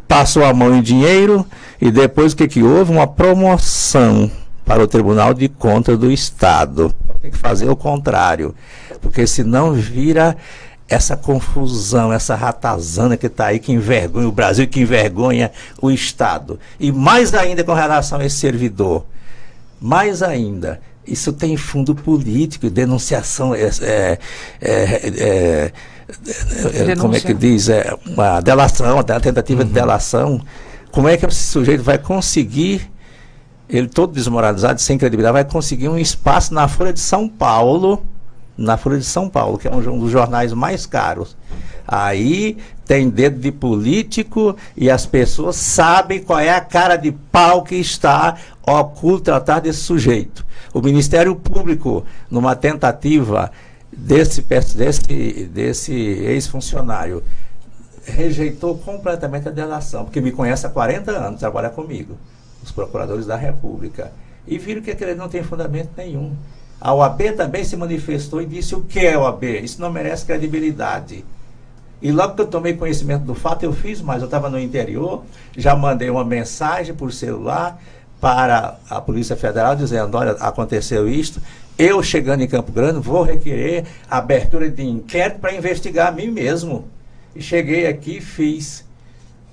passou a mão em dinheiro, e depois o que houve? Uma promoção para o Tribunal de Contas do Estado. Tem que fazer o contrário, porque senão vira essa confusão, essa ratazana que está aí, que envergonha o Brasil, que envergonha o Estado. E mais ainda com relação a esse servidor, mais ainda, isso tem fundo político, denunciação, como é que diz? Uma delação, uma tentativa de delação. Como é que esse sujeito vai conseguir, ele todo desmoralizado, sem credibilidade, vai conseguir um espaço na Folha de São Paulo, que é um dos jornais mais caros. Aí tem dedo de político e as pessoas sabem qual é a cara de pau que está oculta atrás desse sujeito. O Ministério Público, numa tentativa desse ex-funcionário rejeitou completamente a delação, porque me conhece há 40 anos, trabalha comigo, os procuradores da República, e viram que aquele não tem fundamento nenhum. A OAB também se manifestou e disse: o que é OAB? Isso não merece credibilidade. E logo que eu tomei conhecimento do fato, eu fiz mais. Eu estava no interior, já mandei uma mensagem por celular para a Polícia Federal dizendo: olha, aconteceu isto, eu chegando em Campo Grande vou requerer a abertura de inquérito para investigar a mim mesmo. E cheguei aqui e fiz,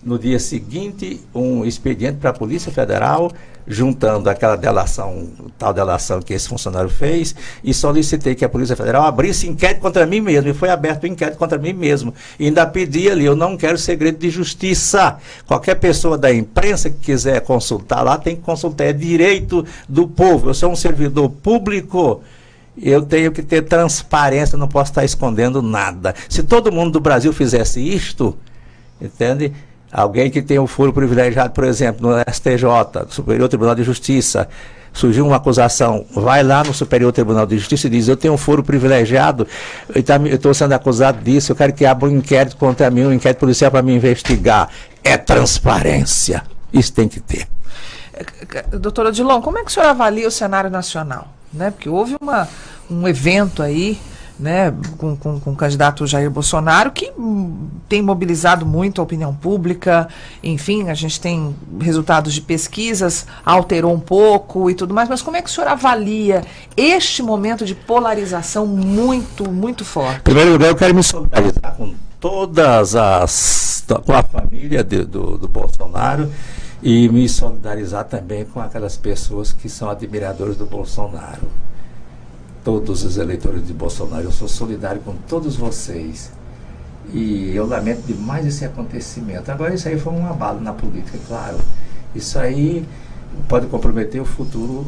no dia seguinte, um expediente para a Polícia Federal, juntando aquela delação, tal delação que esse funcionário fez, e solicitei que a Polícia Federal abrisse inquérito contra mim mesmo, e foi aberto o inquérito contra mim mesmo. E ainda pedi ali: eu não quero segredo de justiça. Qualquer pessoa da imprensa que quiser consultar lá, tem que consultar, é direito do povo. Eu sou um servidor público, eu tenho que ter transparência, não posso estar escondendo nada. Se todo mundo do Brasil fizesse isto, entende? Alguém que tem um foro privilegiado, por exemplo, no STJ, Superior Tribunal de Justiça, surgiu uma acusação, vai lá no Superior Tribunal de Justiça e diz: eu tenho um foro privilegiado, eu estou sendo acusado disso, eu quero que abra um inquérito contra mim, um inquérito policial para me investigar. É transparência. Isso tem que ter. Doutora Odilon, como é que o senhor avalia o cenário nacional? Né? Porque houve um evento aí, né, com o candidato Jair Bolsonaro, que tem mobilizado muito a opinião pública. Enfim, a gente tem resultados de pesquisas, alterou um pouco e tudo mais, mas como é que o senhor avalia este momento de polarização muito, muito forte? Em primeiro lugar, eu quero me solidarizar com com a família do Bolsonaro, e me solidarizar também com aquelas pessoas que são admiradores do Bolsonaro. Todos os eleitores de Bolsonaro, eu sou solidário com todos vocês. E eu lamento demais esse acontecimento. Agora, isso aí foi um abalo na política, claro. Isso aí pode comprometer o futuro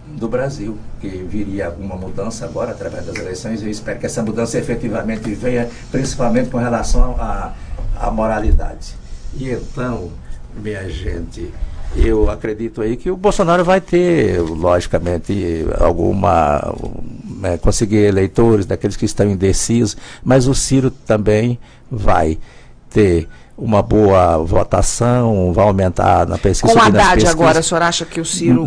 do Brasil, que viria alguma mudança agora através das eleições. Eu espero que essa mudança efetivamente venha, principalmente com relação à moralidade. E então, minha gente, eu acredito aí que o Bolsonaro vai ter, logicamente, conseguir eleitores daqueles que estão indecisos, mas o Ciro também vai ter uma boa votação, vai aumentar na pesquisa. Com Haddad agora, o senhor acha que o Ciro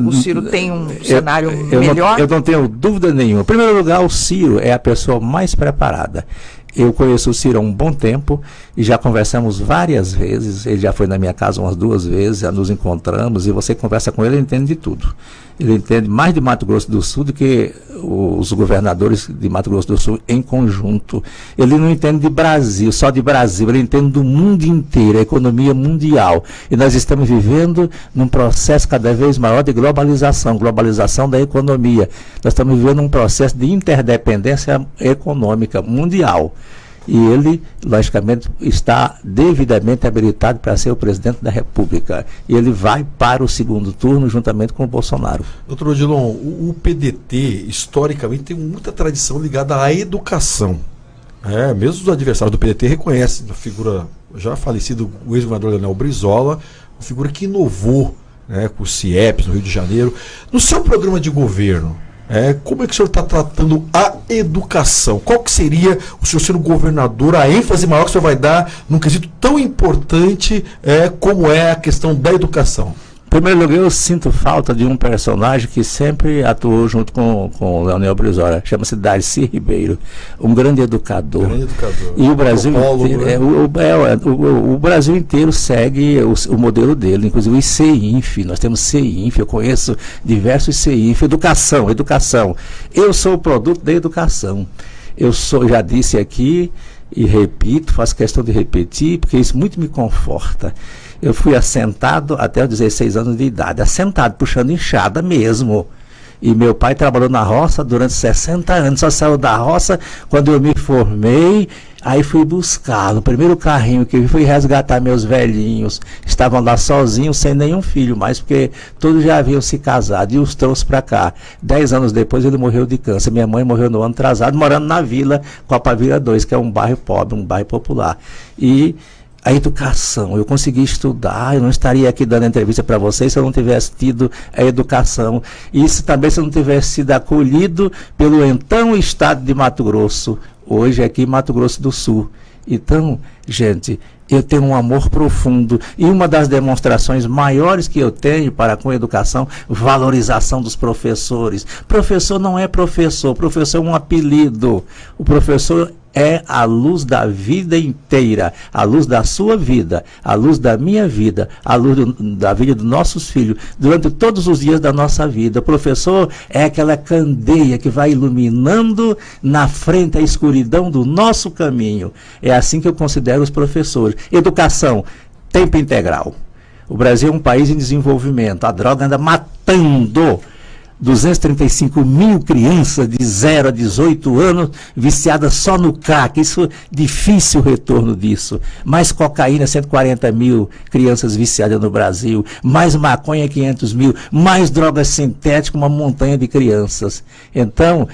tem um cenário melhor? Eu não tenho dúvida nenhuma. Em primeiro lugar, o Ciro é a pessoa mais preparada. Eu conheço o Ciro há um bom tempo e já conversamos várias vezes. Ele já foi na minha casa umas 2 vezes, já nos encontramos, e você conversa com ele, ele entende de tudo. Ele entende mais de Mato Grosso do Sul do que os governadores de Mato Grosso do Sul em conjunto. Ele não entende de Brasil, só de Brasil, ele entende do mundo inteiro, a economia mundial. E nós estamos vivendo num processo cada vez maior de globalização da economia. Nós estamos vivendo um processo de interdependência econômica mundial. E ele, logicamente, está devidamente habilitado para ser o presidente da República. E ele vai para o segundo turno juntamente com o Bolsonaro. Doutor Odilon, o PDT, historicamente, tem muita tradição ligada à educação. Mesmo os adversários do PDT reconhecem a figura já falecida, o ex-governador Leonel Brizola, uma figura que inovou, com o CIEPS no Rio de Janeiro. No seu programa de governo, como é que o senhor está tratando a educação? Qual que seria, o senhor sendo governador, a ênfase maior que o senhor vai dar num quesito tão importante como é a questão da educação? Em primeiro lugar, eu sinto falta de um personagem que sempre atuou junto com o Leonel Brizola, chama-se Darcy Ribeiro, um grande educador. E o Brasil o Brasil inteiro segue o modelo dele, inclusive o CINF, nós temos CINF, eu conheço diversos CINF, educação. Eu sou o produto da educação. Já disse aqui e repito, faço questão de repetir, porque isso muito me conforta. Eu fui assentado até os 16 anos de idade, assentado, puxando enxada mesmo. E meu pai trabalhou na roça durante 60 anos, só saiu da roça quando eu me formei. Aí fui buscar, no primeiro carrinho que eu fui resgatar meus velhinhos, estavam lá sozinhos, sem nenhum filho mais, porque todos já haviam se casado, e os trouxe para cá. 10 anos depois ele morreu de câncer, minha mãe morreu no ano atrasado, morando na Vila Copavira 2, que é um bairro pobre, um bairro popular. E a educação, eu consegui estudar, eu não estaria aqui dando entrevista para vocês se eu não tivesse tido a educação. Isso também se eu não tivesse sido acolhido pelo então Estado de Mato Grosso, hoje aqui em Mato Grosso do Sul, Então, gente, eu tenho um amor profundo e uma das demonstrações maiores que eu tenho para com a educação, valorização dos professores. Professor não é professor, professor é um apelido. O professor é a luz da vida inteira, a luz da sua vida, a luz da minha vida, a luz da vida dos nossos filhos, durante todos os dias da nossa vida. O professor é aquela candeia que vai iluminando na frente a escuridão do nosso caminho. É assim que eu considero os professores. Educação, tempo integral. O Brasil é um país em desenvolvimento, a droga anda matando 235 mil crianças de 0 a 18 anos viciadas só no crack. Isso, difícil o retorno disso. Mais cocaína, 140 mil crianças viciadas no Brasil. Mais maconha, 500 mil. Mais drogas sintéticas, uma montanha de crianças. Então,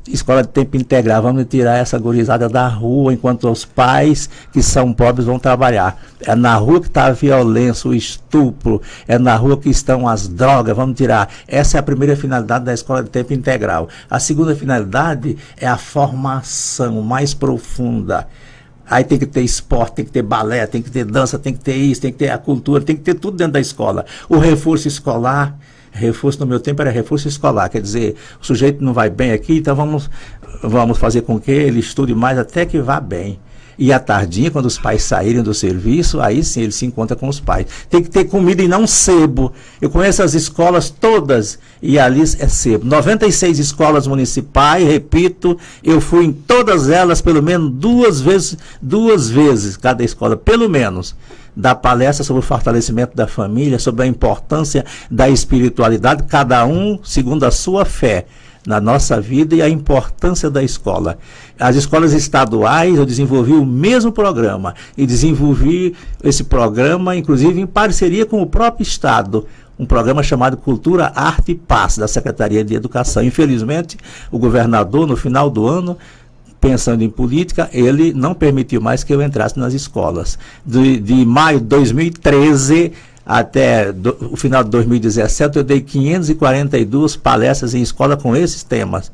escola de tempo integral, vamos tirar essa gurizada da rua, enquanto os pais que são pobres vão trabalhar. É na rua que está a violência, o estupro, é na rua que estão as drogas, vamos tirar. Essa é a primeira finalidade da escola de tempo integral. A segunda finalidade é a formação mais profunda. Aí tem que ter esporte, tem que ter balé, tem que ter dança, tem que ter isso, tem que ter a cultura, tem que ter tudo dentro da escola. O reforço escolar, reforço no meu tempo era reforço escolar, quer dizer, o sujeito não vai bem aqui, então vamos fazer com que ele estude mais até que vá bem. E à tardinha, quando os pais saírem do serviço, aí sim ele se encontra com os pais. Tem que ter comida e não sebo. Eu conheço as escolas todas e ali é sebo. 96 escolas municipais, repito, eu fui em todas elas pelo menos duas vezes cada escola, pelo menos. Dar palestra sobre o fortalecimento da família, sobre a importância da espiritualidade, cada um segundo a sua fé na nossa vida e a importância da escola. As escolas estaduais, eu desenvolvi o mesmo programa e desenvolvi esse programa, inclusive, em parceria com o próprio Estado, um programa chamado Cultura, Arte e Paz, da Secretaria de Educação. Infelizmente, o governador, no final do ano, pensando em política, ele não permitiu mais que eu entrasse nas escolas. De maio de 2013 até o final de 2017, eu dei 542 palestras em escola com esses temas.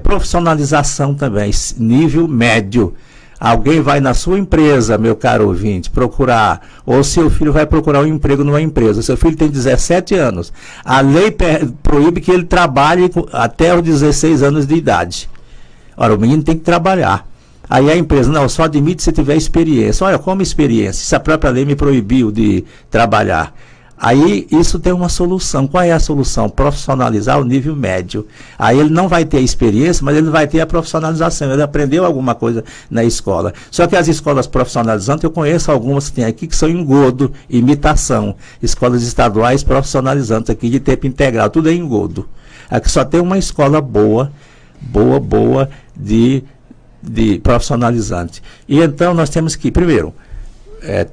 Profissionalização também, nível médio. Alguém vai na sua empresa, meu caro ouvinte, procurar, ou seu filho vai procurar um emprego numa empresa. Seu filho tem 17 anos. A lei proíbe que ele trabalhe até os 16 anos de idade. Ora, o menino tem que trabalhar. Aí a empresa, não, só admite se tiver experiência. Olha, como experiência? Se a própria lei me proibiu de trabalhar. Aí isso tem uma solução. Qual é a solução? Profissionalizar o nível médio. Aí ele não vai ter experiência, mas ele vai ter a profissionalização. Ele aprendeu alguma coisa na escola. Só que as escolas profissionalizantes, eu conheço algumas que tem aqui que são engodo, imitação. Escolas estaduais profissionalizantes aqui de tempo integral, tudo é engodo. Aqui só tem uma escola boa de profissionalizante. E então nós temos que, primeiro,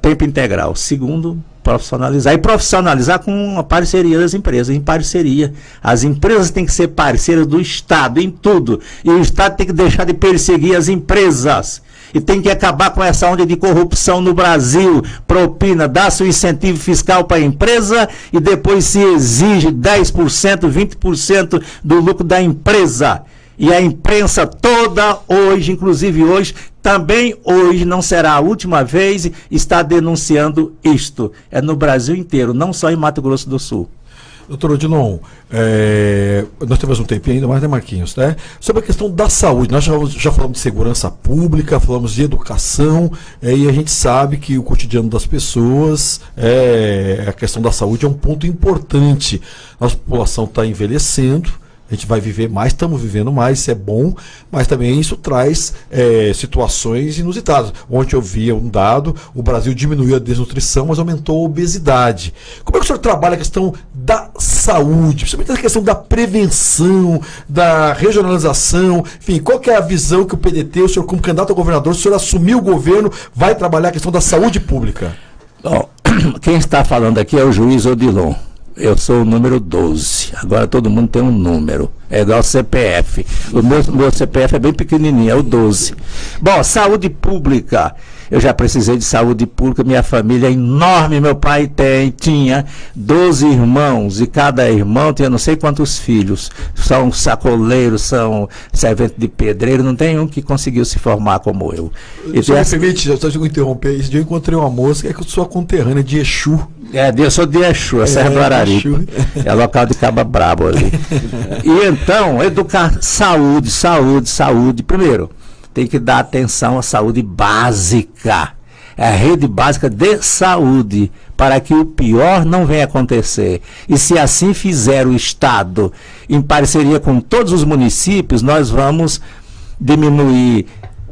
tempo integral. Segundo, profissionalizar. E profissionalizar com a parceria das empresas, em parceria. As empresas têm que ser parceiras do Estado em tudo. E o Estado tem que deixar de perseguir as empresas. E tem que acabar com essa onda de corrupção no Brasil. Propina, dá-se um incentivo fiscal para a empresa e depois se exige 10%, 20% do lucro da empresa. E a imprensa toda hoje, inclusive hoje, também hoje não será a última vez, está denunciando isto. É no Brasil inteiro, não só em Mato Grosso do Sul. Doutor Odilon, nós temos um tempinho ainda mais, né, Marquinhos? Né? Sobre a questão da saúde, nós já falamos de segurança pública, falamos de educação, e a gente sabe que o cotidiano das pessoas, a questão da saúde é um ponto importante. Nossa população está envelhecendo, a gente vai viver mais, estamos vivendo mais, isso é bom, mas também isso traz situações inusitadas. Ontem eu via um dado, o Brasil diminuiu a desnutrição, mas aumentou a obesidade. Como é que o senhor trabalha a questão da saúde, principalmente a questão da prevenção, da regionalização, enfim, qual que é a visão que o PDT, o senhor como candidato a governador, se o senhor assumir o governo, vai trabalhar a questão da saúde pública? Bom, quem está falando aqui é o juiz Odilon. Eu sou o número 12. Agora todo mundo tem um número. É igual ao CPF. O meu CPF é bem pequenininho, é o 12. Bom, saúde pública. eu já precisei de saúde pública, minha família é enorme, meu pai tinha 12 irmãos, e cada irmão tinha não sei quantos filhos, são sacoleiros, são serventes de pedreiro, não tem um que conseguiu se formar como eu. Só me permite, eu só te interromper, esse dia eu encontrei uma moça que é que eu sou conterrânea de Exu. Eu sou de Exu, a Serra do Araripe, é local de Caba Brabo ali. E então, educar saúde, primeiro, tem que dar atenção à saúde básica, é a rede básica de saúde, para que o pior não venha acontecer. E se assim fizer o Estado, em parceria com todos os municípios, nós vamos diminuir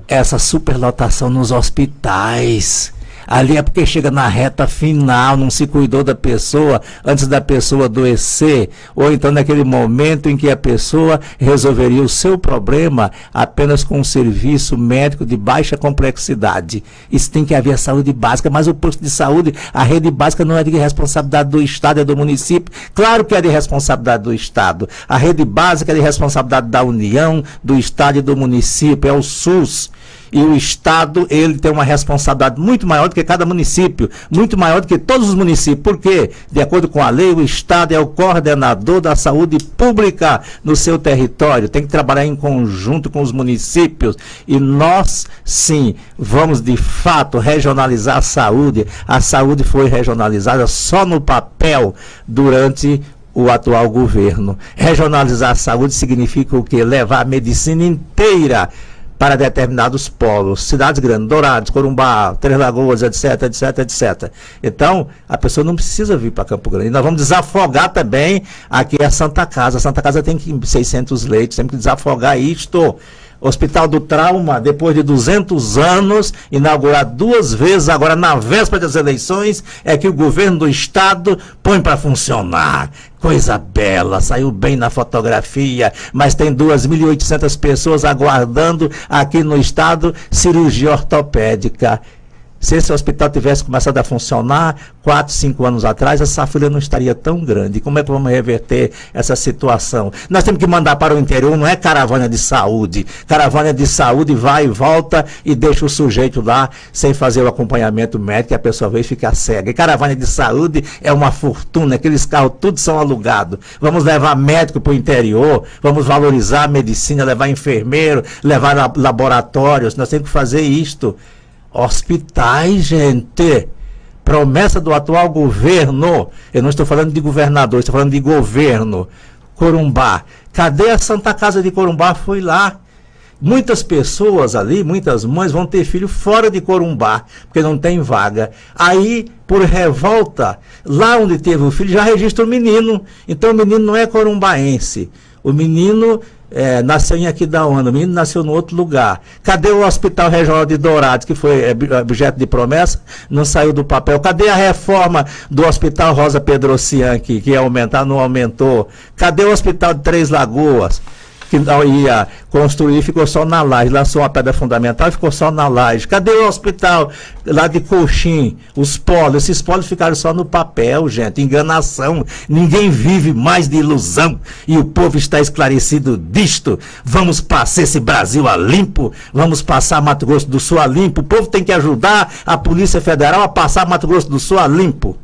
essa superlotação nos hospitais. Ali é porque chega na reta final, não se cuidou da pessoa antes da pessoa adoecer, ou então naquele momento em que a pessoa resolveria o seu problema apenas com um serviço médico de baixa complexidade. Isso tem que haver saúde básica, mas o posto de saúde, a rede básica não é de responsabilidade do Estado, é do município. Claro que é de responsabilidade do Estado. A rede básica é de responsabilidade da União, do Estado e do município, é o SUS. E o Estado, ele tem uma responsabilidade muito maior do que cada município, muito maior do que todos os municípios. Por quê? De acordo com a lei, o Estado é o coordenador da saúde pública no seu território. Tem que trabalhar em conjunto com os municípios. E nós, sim, vamos de fato regionalizar a saúde. A saúde foi regionalizada só no papel durante o atual governo. Regionalizar a saúde significa o quê? Levar a medicina inteira para determinados polos, cidades grandes, Dourados, Corumbá, Três Lagoas, etc, etc, etc. Então, a pessoa não precisa vir para Campo Grande. E nós vamos desafogar também aqui a Santa Casa. A Santa Casa tem 600 leitos, temos que desafogar isto. Hospital do Trauma, depois de 200 anos, inaugurado 2 vezes, agora na véspera das eleições, é que o governo do Estado põe para funcionar. Coisa bela, saiu bem na fotografia, mas tem 2.800 pessoas aguardando aqui no Estado cirurgia ortopédica. Se esse hospital tivesse começado a funcionar 4, 5 anos atrás, essa fila não estaria tão grande. Como é que vamos reverter essa situação? Nós temos que mandar para o interior, não é caravana de saúde. Caravana de saúde vai e volta e deixa o sujeito lá sem fazer o acompanhamento médico e a pessoa vem ficar cega. E caravana de saúde é uma fortuna, aqueles carros todos são alugados. Vamos levar médico para o interior, vamos valorizar a medicina, levar enfermeiro, levar laboratórios. Nós temos que fazer isto. Hospitais, gente, promessa do atual governo, eu não estou falando de governador, estou falando de governo. Corumbá, cadê a Santa Casa de Corumbá? Foi lá. Muitas pessoas ali, muitas mães vão ter filho fora de Corumbá, porque não tem vaga. Aí, por revolta, lá onde teve o filho, já registra o menino. Então o menino não é corumbaense. O menino nasceu em Aquidauana, o menino nasceu em outro lugar. Cadê o Hospital Regional de Dourados, que foi objeto de promessa? Não saiu do papel. Cadê a reforma do Hospital Rosa Pedrocian, que ia aumentar, não aumentou? Cadê o Hospital de Três Lagoas, que ia construir, ficou só na laje, lançou uma pedra fundamental e ficou só na laje? Cadê o hospital lá de Coxim, os polos? Esses polos ficaram só no papel, gente, enganação, ninguém vive mais de ilusão, e o povo está esclarecido disto. Vamos passar esse Brasil a limpo, vamos passar Mato Grosso do Sul a limpo, o povo tem que ajudar a Polícia Federal a passar Mato Grosso do Sul a limpo.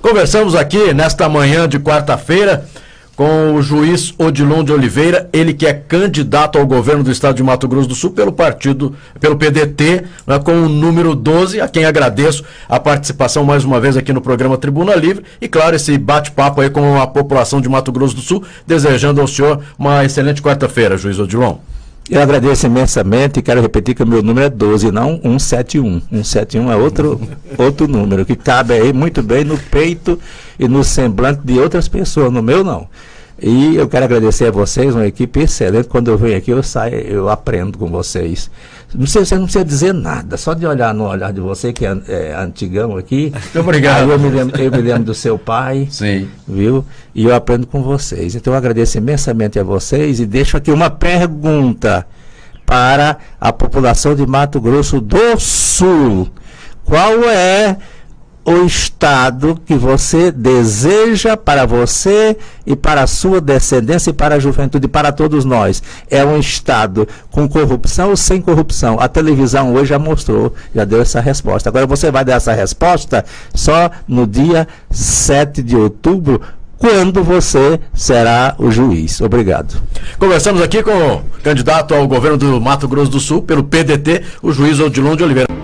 Conversamos aqui nesta manhã de quarta-feira com o juiz Odilon de Oliveira, ele que é candidato ao governo do estado de Mato Grosso do Sul pelo PDT, né, com o número 12, a quem agradeço a participação mais uma vez aqui no programa Tribuna Livre, e claro, esse bate-papo aí com a população de Mato Grosso do Sul, desejando ao senhor uma excelente quarta-feira, juiz Odilon. Eu agradeço imensamente e quero repetir que o meu número é 12, não 171. 171 é outro número, que cabe aí muito bem no peito e no semblante de outras pessoas, no meu não. E eu quero agradecer a vocês, uma equipe excelente. Quando eu venho aqui, eu aprendo com vocês. Você não precisa dizer nada, só de olhar no olhar de você, que é antigão aqui. Obrigado. Aí eu me lembro do seu pai, sim, viu? E eu aprendo com vocês. Então eu agradeço imensamente a vocês e deixo aqui uma pergunta para a população de Mato Grosso do Sul. Qual é o Estado que você deseja para você e para a sua descendência e para a juventude, para todos nós? É um Estado com corrupção ou sem corrupção? A televisão hoje já mostrou, já deu essa resposta. Agora você vai dar essa resposta só no dia 7 de outubro, quando você será o juiz. Obrigado. Conversamos aqui com o candidato ao governo do Mato Grosso do Sul, pelo PDT, o juiz Odilon de Oliveira.